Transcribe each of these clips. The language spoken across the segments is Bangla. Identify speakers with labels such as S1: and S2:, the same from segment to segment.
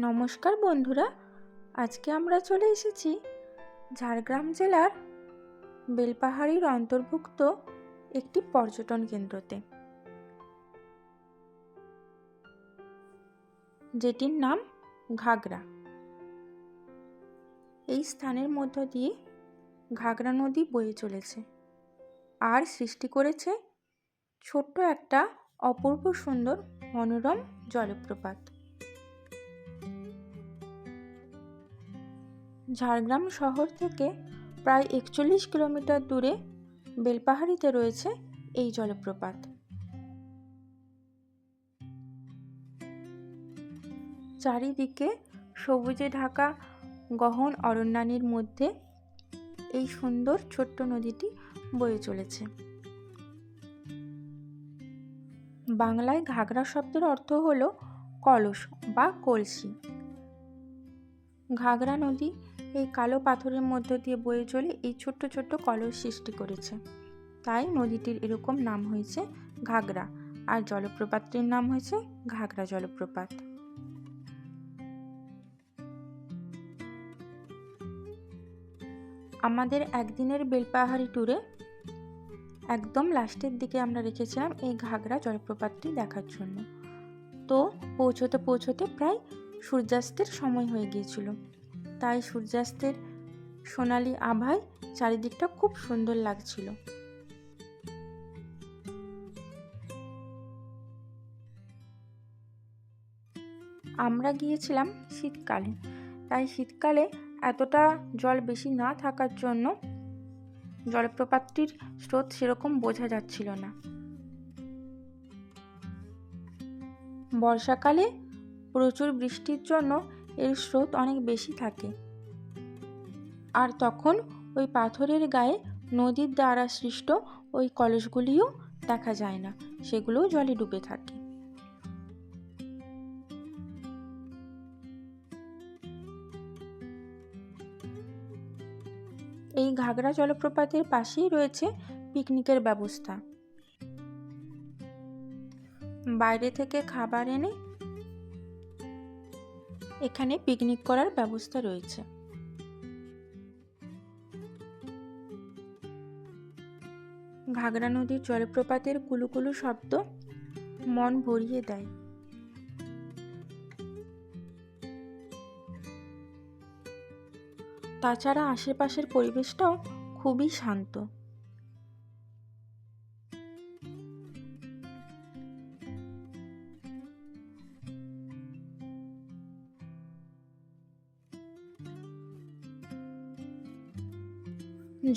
S1: নমস্কার বন্ধুরা, আজকে আমরা চলে এসেছি ঝাড়গ্রাম জেলার বেলপাহাড়ির অন্তর্ভুক্ত একটি পর্যটন কেন্দ্রতে, যেটির নাম ঘাগরা। এই স্থানের মধ্য দিয়ে ঘাগরা নদী বয়ে চলেছে আর সৃষ্টি করেছে ছোট্ট একটা অপূর্ব সুন্দর মনোরম জলপ্রপাত। ঝাড়গ্রাম শহর থেকে প্রায় 41 কিলোমিটার দূরে বেলপাহাড়িতে রয়েছে এই জলপ্রপাত। চারিদিকে সবুজে ঢাকা গহন অরণ্যানীর মধ্যে এই সুন্দর ছোট্ট নদীটি বয়ে চলেছে। বাংলায় ঘাগরা শব্দের অর্থ হল কলস বা কলসি। ঘাগরা নদী এই কালো পাথরের মধ্য দিয়ে বয়ে চলে এই ছোট্ট ছোট্ট কলস সৃষ্টি করেছে, তাই নদীটির এরকম নাম হয়েছে ঘাগরা, আর জলপ্রপাতটির নাম হয়েছে ঘাগরা জলপ্রপাত। আমাদের একদিনের বেলপাহাড়ি ট্যুরে একদম লাস্টের দিকে আমরা রেখেছিলাম এই ঘাগরা জলপ্রপাতটি দেখার জন্য। তো পৌঁছতে পৌঁছতে প্রায় সূর্যাস্তের সময় হয়ে গিয়েছিল, তাই সূর্যাস্তের সোনালি আভায় চারিদিকটা খুব সুন্দর লাগছিল। আমরা গিয়েছিলাম শীতকালে, তাই শীতকালে এতটা জল বেশি না থাকার জন্য জলপ্রপাতটির স্রোত সেরকম বোঝা যাচ্ছিল না। বর্ষাকালে প্রচুর বৃষ্টির জন্য এর স্রোত অনেক বেশি থাকে, আর তখন ওই পাথরের গায়ে নদীর দ্বারা সৃষ্ট ওই কলসগুলিও দেখা যায় না, সেগুলোও জলে ডুবে থাকে। এই ঘাগরা জলপ্রপাতের পাশেই রয়েছে পিকনিকের ব্যবস্থা। বাইরে থেকে খাবার এনে এখানে পিকনিক করার ব্যবস্থা রয়েছে। ঘাগরা নদীর জলপ্রপাতের কুলুকুলু শব্দ মন ভরিয়ে দেয়। তাছাড়া আশেপাশের পরিবেশটাও খুবই শান্ত।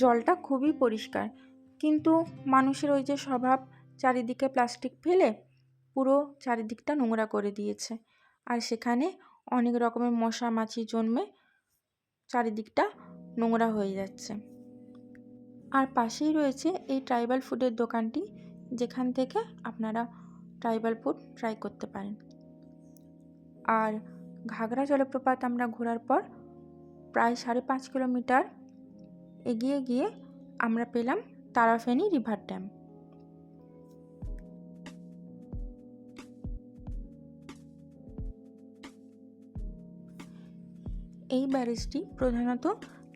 S1: জলটা খুবই পরিষ্কার, কিন্তু মানুষের ওই যে স্বভাব, চারিদিকে প্লাস্টিক ফেলে পুরো চারিদিকটা নোংরা করে দিয়েছে, আর সেখানে অনেক রকমের মশা মাছি জন্মে চারিদিকটা নোংরা হয়ে যাচ্ছে। আর পাশেই রয়েছে এই ট্রাইবাল ফুডের দোকানটি, যেখান থেকে আপনারা ট্রাইবাল ফুড ট্রাই করতে পারেন। আর ঘাগরা জলপ্রপাত আমরা ঘোরার পর প্রায় 5.5 কিলোমিটার এগিয়ে গিয়ে আমরা পেলাম তারাফেনী রিভার ড্যাম। এই ব্যারেজটি প্রধানত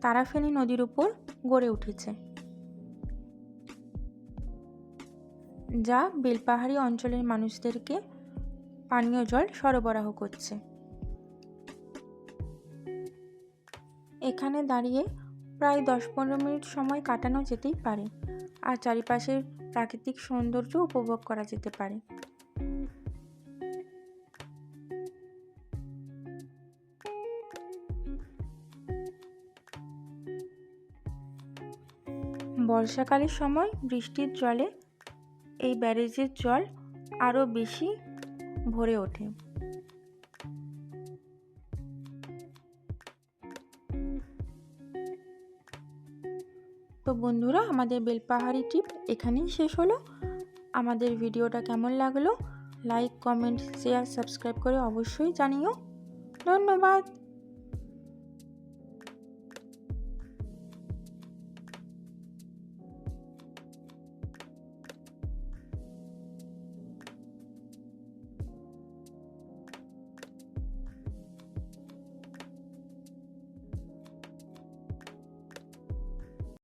S1: তারাফেনী নদীর উপর গড়ে উঠেছে, যা বেলপাহাড়ি অঞ্চলের মানুষদেরকে পানীয় জল সরবরাহ করছে। এখানে দাঁড়িয়ে প্রায় 10-15 মিনিট সময় কাটানো যেতেই পারে, আর চারিপাশের প্রাকৃতিক সৌন্দর্য উপভোগ করা যেতে পারে। বর্ষাকালের সময় বৃষ্টির জলে এই ব্যারেজের জল আরও বেশি ভরে ওঠে। তো বন্ধুরা, আমাদের বেলপাহাড়ি ট্রিপ এখানেই শেষ হলো। আমাদের ভিডিওটা কেমন লাগলো লাইক, কমেন্ট, শেয়ার, সাবস্ক্রাইব করে অবশ্যই জানিও। ধন্যবাদ।